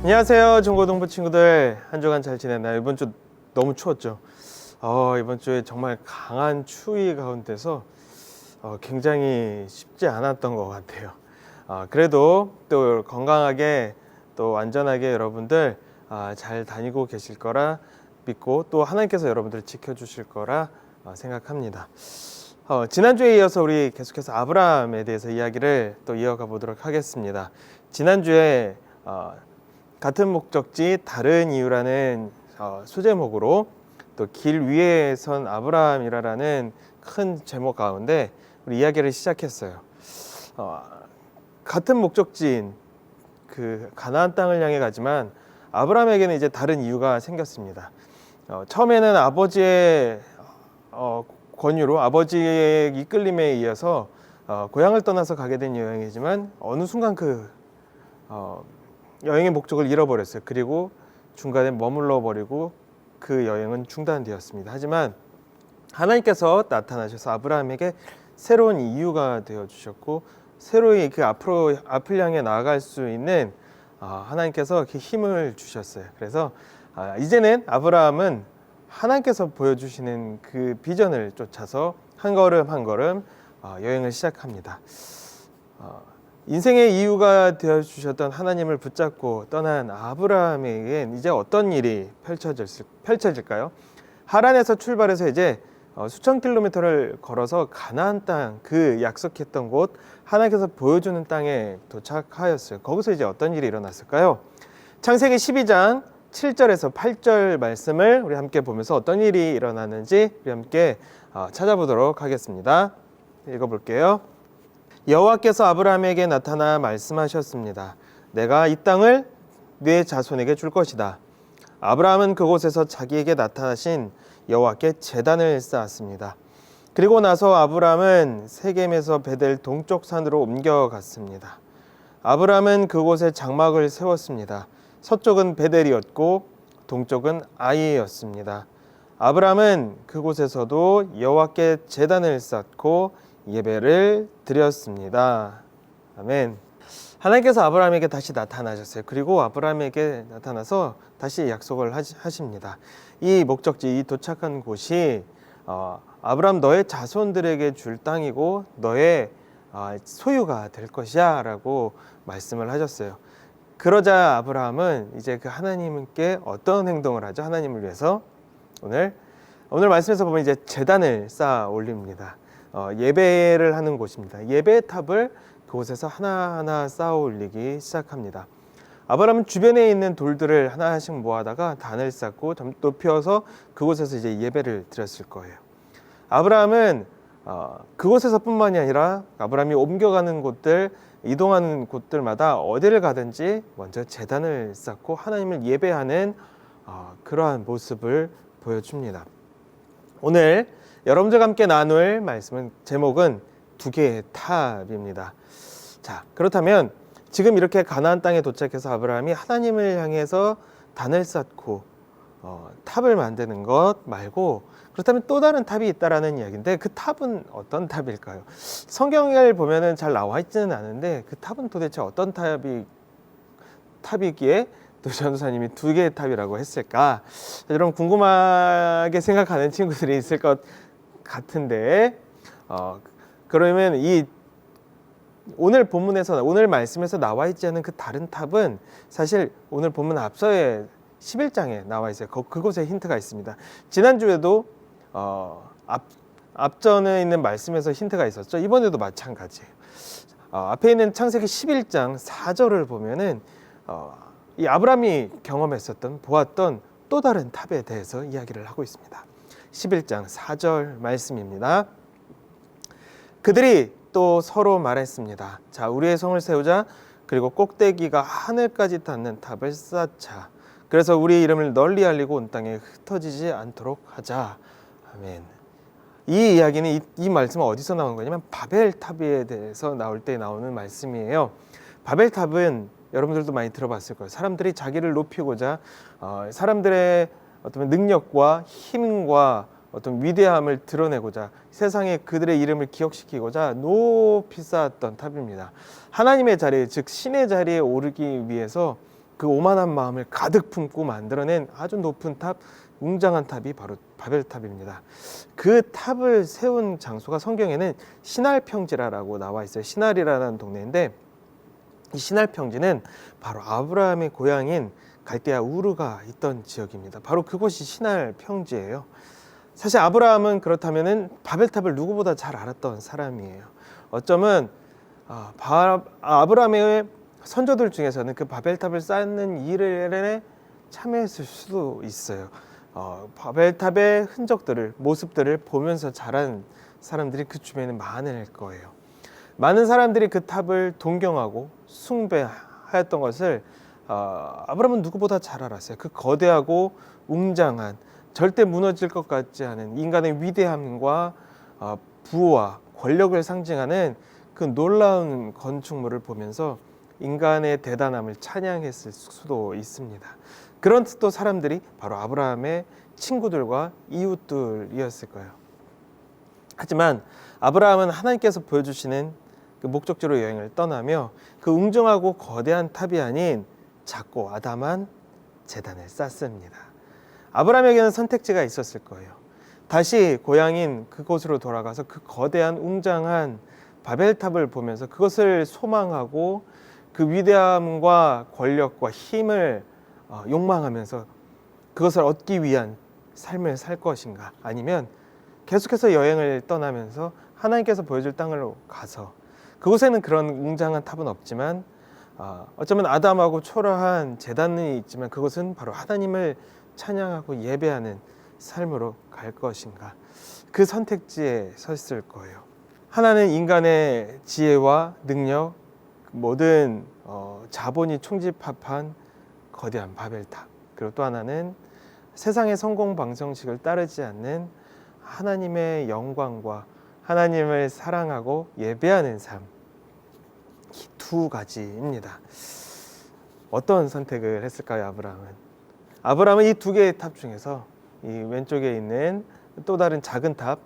안녕하세요, 중고등부 친구들. 한 주간 잘 지냈나요? 이번 주 너무 추웠죠? 이번 주에 정말 강한 추위 가운데서 굉장히 쉽지 않았던 것 같아요. 그래도 또 건강하게 또 안전하게 여러분들 잘 다니고 계실 거라 믿고 또 하나님께서 여러분들을 지켜주실 거라 생각합니다. 지난주에 이어서 우리 계속해서 아브라함에 대해서 이야기를 또 이어가 보도록 하겠습니다. 지난주에 같은 목적지 다른 이유라는 소제목으로 또 길 위에 선 아브라함이라는 큰 제목 가운데 우리 이야기를 시작했어요. 같은 목적지인 그 가나안 땅을 향해 가지만 아브라함에게는 이제 다른 이유가 생겼습니다. 처음에는 아버지의 권유로 아버지의 이끌림에 이어서 고향을 떠나서 가게 된 여행이지만 어느 순간 그 여행의 목적을 잃어버렸어요. 그리고 중간에 머물러 버리고 그 여행은 중단되었습니다. 하지만 하나님께서 나타나셔서 아브라함에게 새로운 이유가 되어 주셨고 새로이 그 앞을 향해 나아갈 수 있는 하나님께서 이렇게 힘을 주셨어요. 그래서 이제는 아브라함은 하나님께서 보여주시는 그 비전을 쫓아서 한 걸음 한 걸음 여행을 시작합니다. 인생의 이유가 되어주셨던 하나님을 붙잡고 떠난 아브라함에겐 이제 어떤 일이 펼쳐질까요? 하란에서 출발해서 이제 수천 킬로미터를 걸어서 가나안 땅, 그 약속했던 곳, 하나님께서 보여주는 땅에 도착하였어요. 거기서 이제 어떤 일이 일어났을까요? 창세기 12장 7절에서 8절 말씀을 우리 함께 보면서 어떤 일이 일어났는지 우리 함께 찾아보도록 하겠습니다. 읽어볼게요. 여호와께서 아브라함에게 나타나 말씀하셨습니다. 내가 이 땅을 네 자손에게 줄 것이다. 아브라함은 그곳에서 자기에게 나타나신 여호와께 제단을 쌓았습니다. 그리고 나서 아브라함은 세겜에서 베델 동쪽 산으로 옮겨갔습니다. 아브라함은 그곳에 장막을 세웠습니다. 서쪽은 베델이었고 동쪽은 아이였습니다. 아브라함은 그곳에서도 여호와께 제단을 쌓고 예배를 드렸습니다. 아멘. 하나님께서 아브라함에게 다시 나타나셨어요. 그리고 아브라함에게 나타나서 다시 약속을 하십니다. 이 목적지, 이 도착한 곳이 아브라함 너의 자손들에게 줄 땅이고 너의 소유가 될 것이야 라고 말씀을 하셨어요. 그러자 아브라함은 이제 그 하나님께 어떤 행동을 하죠? 하나님을 위해서 오늘 말씀에서 보면 이제 제단을 쌓아 올립니다. 예배를 하는 곳입니다. 예배의 탑을 그곳에서 하나하나 쌓아 올리기 시작합니다. 아브라함은 주변에 있는 돌들을 하나씩 모아다가 단을 쌓고 좀 높여서 그곳에서 이제 예배를 드렸을 거예요. 아브라함은 그곳에서뿐만이 아니라 아브라함이 옮겨가는 곳들, 이동하는 곳들마다 어디를 가든지 먼저 제단을 쌓고 하나님을 예배하는 그러한 모습을 보여줍니다. 오늘 여러분들과 함께 나눌 말씀은 제목은 두 개의 탑입니다. 자, 그렇다면 지금 이렇게 가나안 땅에 도착해서 아브라함이 하나님을 향해서 단을 쌓고 탑을 만드는 것 말고 그렇다면 또 다른 탑이 있다라는 이야기인데 그 탑은 어떤 탑일까요? 성경을 보면은 잘 나와 있지는 않은데 그 탑은 도대체 어떤 탑이기에 또 전도사님이 두 개의 탑이라고 했을까? 여러분 궁금하게 생각하는 친구들이 있을 것 같은데 그러면 이 오늘 본문에서 오늘 말씀에서 나와 있지 않은 그 다른 탑은 사실 오늘 본문 앞서의 11장에 나와 있어요. 그곳에 힌트가 있습니다. 지난주에도 앞전에 있는 말씀에서 힌트가 있었죠. 이번에도 마찬가지예요. 앞에 있는 창세기 11장 4절을 보면은 이 아브라함이 경험했었던 보았던 또 다른 탑에 대해서 이야기를 하고 있습니다. 11장 4절 말씀입니다. 그들이 또 서로 말했습니다. 자, 우리의 성을 세우자. 그리고 꼭대기가 하늘까지 닿는 탑을 쌓자. 그래서 우리 이름을 널리 알리고 온 땅에 흩어지지 않도록 하자. 아멘. 이 이야기는 이 말씀은 어디서 나온 거냐면 바벨탑에 대해서 나올 때 나오는 말씀이에요. 바벨탑은 여러분들도 많이 들어봤을 거예요. 사람들이 자기를 높이고자 사람들의 어떤 능력과 힘과 어떤 위대함을 드러내고자 세상에 그들의 이름을 기억시키고자 높이 쌓았던 탑입니다. 하나님의 자리, 즉 신의 자리에 오르기 위해서 그 오만한 마음을 가득 품고 만들어낸 아주 높은 탑, 웅장한 탑이 바로 바벨탑입니다. 그 탑을 세운 장소가 성경에는 시날 평지라고 나와 있어요. 시날이라는 동네인데 이 시날 평지는 바로 아브라함의 고향인 갈대아 우르가 있던 지역입니다. 바로 그곳이 시날 평지예요. 사실 아브라함은 그렇다면은 바벨탑을 누구보다 잘 알았던 사람이에요. 어쩌면 아브라함의 선조들 중에서는 그 바벨탑을 쌓는 일에 참여했을 수도 있어요. 바벨탑의 흔적들을, 모습들을 보면서 자란 사람들이 그 주변에 많을 거예요. 많은 사람들이 그 탑을 동경하고 숭배하였던 것을 아브라함은 누구보다 잘 알았어요. 그 거대하고 웅장한, 절대 무너질 것 같지 않은 인간의 위대함과 부와 권력을 상징하는 그 놀라운 건축물을 보면서 인간의 대단함을 찬양했을 수도 있습니다. 그런 또 사람들이 바로 아브라함의 친구들과 이웃들이었을 거예요. 하지만 아브라함은 하나님께서 보여주시는 그 목적지로 여행을 떠나며 그 웅장하고 거대한 탑이 아닌 작고 아담한 제단을 쌓습니다. 아브라함에게는 선택지가 있었을 거예요. 다시 고향인 그곳으로 돌아가서 그 거대한 웅장한 바벨탑을 보면서 그것을 소망하고 그 위대함과 권력과 힘을 욕망하면서 그것을 얻기 위한 삶을 살 것인가, 아니면 계속해서 여행을 떠나면서 하나님께서 보여줄 땅으로 가서 그곳에는 그런 웅장한 탑은 없지만 어쩌면 아담하고 초라한 제단이 있지만 그것은 바로 하나님을 찬양하고 예배하는 삶으로 갈 것인가, 그 선택지에 섰을 거예요. 하나는 인간의 지혜와 능력, 모든 자본이 총집합한 거대한 바벨탑, 그리고 또 하나는 세상의 성공 방정식을 따르지 않는 하나님의 영광과 하나님을 사랑하고 예배하는 삶, 이 두 가지입니다. 어떤 선택을 했을까요, 아브라함은 이 두 개의 탑 중에서 이 왼쪽에 있는 또 다른 작은 탑,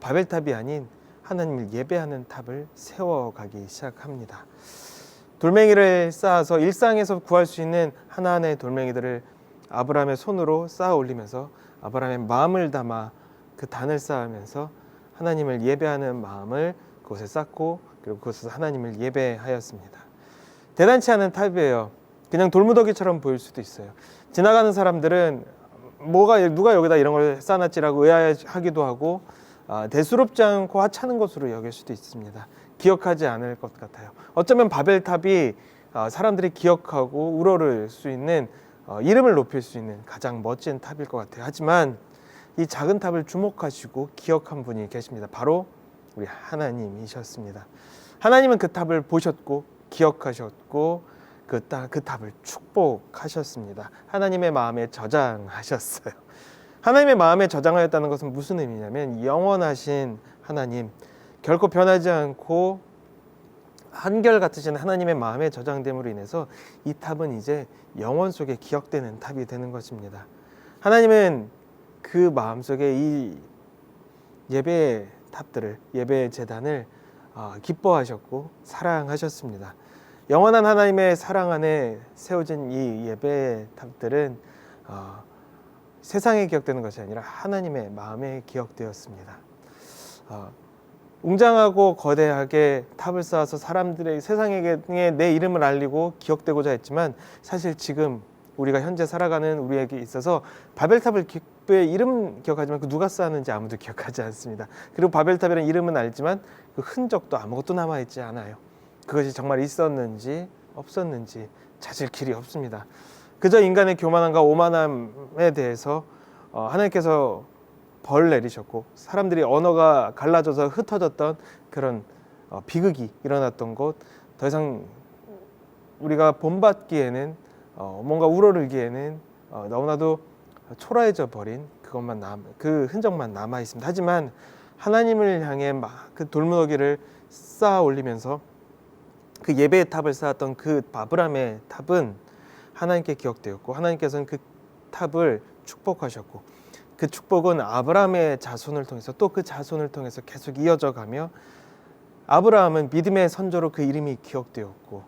바벨탑이 아닌 하나님을 예배하는 탑을 세워가기 시작합니다. 돌멩이를 쌓아서 일상에서 구할 수 있는 하나하나의 돌멩이들을 아브라함의 손으로 쌓아 올리면서 아브라함의 마음을 담아 그 단을 쌓으면서 하나님을 예배하는 마음을 그곳에 쌓고, 그리고 그곳에서 하나님을 예배하였습니다. 대단치 않은 탑이에요. 그냥 돌무더기처럼 보일 수도 있어요. 지나가는 사람들은 누가 여기다 이런 걸 쌓아놨지라고 의아해하기도 하고 대수롭지 않고 하찮은 것으로 여길 수도 있습니다. 기억하지 않을 것 같아요. 어쩌면 바벨탑이 사람들이 기억하고 우러를 수 있는, 이름을 높일 수 있는 가장 멋진 탑일 것 같아요. 하지만 이 작은 탑을 주목하시고 기억한 분이 계십니다. 바로 우리 하나님이셨습니다. 하나님은 그 탑을 보셨고 기억하셨고 그 탑을 축복하셨습니다. 하나님의 마음에 저장하셨어요. 하나님의 마음에 저장하였다는 것은 무슨 의미냐면 영원하신 하나님, 결코 변하지 않고 한결같으신 하나님의 마음에 저장됨으로 인해서 이 탑은 이제 영원 속에 기억되는 탑이 되는 것입니다. 하나님은 그 마음속에 이 예배의 탑들을, 예배의 제단을 기뻐하셨고 사랑하셨습니다. 영원한 하나님의 사랑 안에 세워진 이 예배의 탑들은 세상에 기억되는 것이 아니라 하나님의 마음에 기억되었습니다. 웅장하고 거대하게 탑을 쌓아서 사람들의 세상에게 내 이름을 알리고 기억되고자 했지만 사실 지금 우리가 현재 살아가는 우리에게 있어서 바벨탑의 이름 기억하지만 그 누가 쌓았는지 아무도 기억하지 않습니다. 그리고 바벨탑이라는 이름은 알지만 그 흔적도 아무것도 남아있지 않아요. 그것이 정말 있었는지 없었는지 찾을 길이 없습니다. 그저 인간의 교만함과 오만함에 대해서 하나님께서 벌 내리셨고 사람들이 언어가 갈라져서 흩어졌던 그런 비극이 일어났던 곳, 더 이상 우리가 본받기에는 뭔가 우러르기에는 너무나도 초라해져 버린 그 흔적만 남아 있습니다. 하지만 하나님을 향해 그 돌무더기를 쌓아 올리면서 그 예배의 탑을 쌓았던 그 아브라함의 탑은 하나님께 기억되었고 하나님께서는 그 탑을 축복하셨고 그 축복은 아브라함의 자손을 통해서 또 그 자손을 통해서 계속 이어져 가며 아브라함은 믿음의 선조로 그 이름이 기억되었고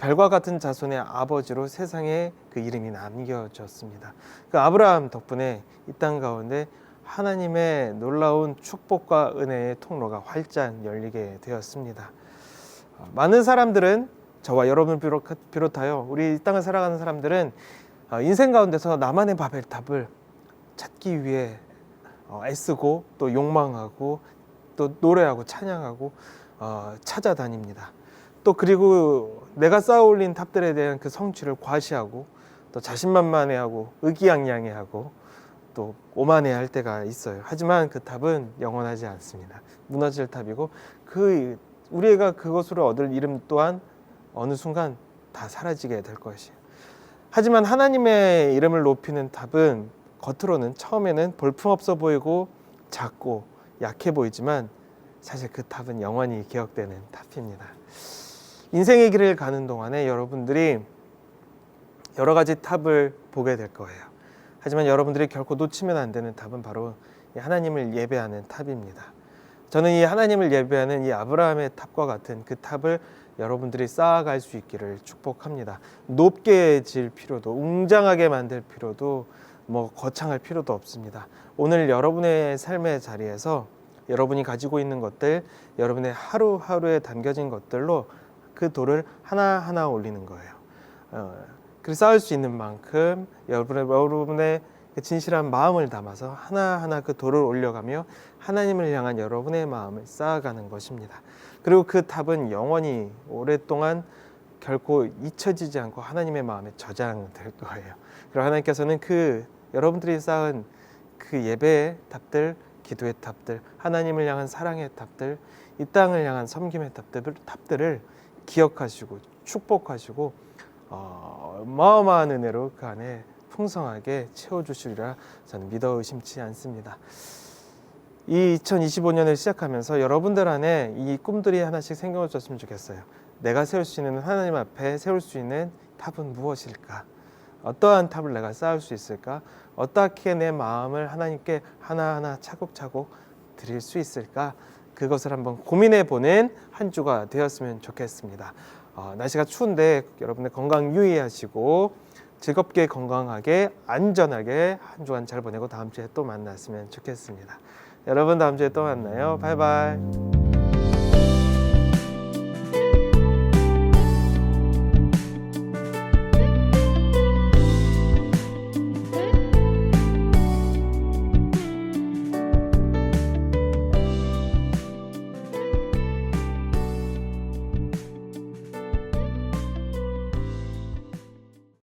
별과 같은 자손의 아버지로 세상에 그 이름이 남겨졌습니다. 그 아브라함 덕분에 이 땅 가운데 하나님의 놀라운 축복과 은혜의 통로가 활짝 열리게 되었습니다. 많은 사람들은 저와 여러분을 비롯하여 우리 이 땅을 살아가는 사람들은 인생 가운데서 나만의 바벨탑을 찾기 위해 애쓰고 또 욕망하고 또 노래하고 찬양하고 찾아다닙니다. 또 그리고 내가 쌓아 올린 탑들에 대한 그 성취를 과시하고 또 자신만만해하고 의기양양해하고 또 오만해할 때가 있어요. 하지만 그 탑은 영원하지 않습니다. 무너질 탑이고 우리가 그것으로 얻을 이름 또한 어느 순간 다 사라지게 될 것이에요. 하지만 하나님의 이름을 높이는 탑은 겉으로는 처음에는 볼품없어 보이고 작고 약해 보이지만 사실 그 탑은 영원히 기억되는 탑입니다. 인생의 길을 가는 동안에 여러분들이 여러 가지 탑을 보게 될 거예요. 하지만 여러분들이 결코 놓치면 안 되는 탑은 바로 이 하나님을 예배하는 탑입니다. 저는 이 하나님을 예배하는 이 아브라함의 탑과 같은 그 탑을 여러분들이 쌓아갈 수 있기를 축복합니다. 높게 질 필요도, 웅장하게 만들 필요도, 거창할 필요도 없습니다. 오늘 여러분의 삶의 자리에서 여러분이 가지고 있는 것들, 여러분의 하루하루에 담겨진 것들로 그 돌을 하나하나 올리는 거예요. 그 쌓을 수 있는 만큼 여러분의 진실한 마음을 담아서 하나하나 그 돌을 올려가며 하나님을 향한 여러분의 마음을 쌓아가는 것입니다. 그리고 그 탑은 영원히 오랫동안 결코 잊혀지지 않고 하나님의 마음에 저장될 거예요. 그리고 하나님께서는 여러분들이 쌓은 그 예배의 탑들, 기도의 탑들, 하나님을 향한 사랑의 탑들, 이 땅을 향한 섬김의 탑들을 기억하시고 축복하시고 어마어마한 은혜로 그 안에 풍성하게 채워주시리라 저는 믿어 의심치 않습니다. 이 2025년을 시작하면서 여러분들 안에 이 꿈들이 하나씩 생겨졌으면 좋겠어요. 내가 세울 수 있는 하나님 앞에 세울 수 있는 탑은 무엇일까? 어떠한 탑을 내가 쌓을 수 있을까? 어떻게 내 마음을 하나님께 하나하나 차곡차곡 드릴 수 있을까? 그것을 한번 고민해 보는 한 주가 되었으면 좋겠습니다. 날씨가 추운데 여러분의 건강 유의하시고 즐겁게 건강하게 안전하게 한 주간 잘 보내고 다음 주에 또 만났으면 좋겠습니다. 여러분 다음 주에 또 만나요. 바이바이.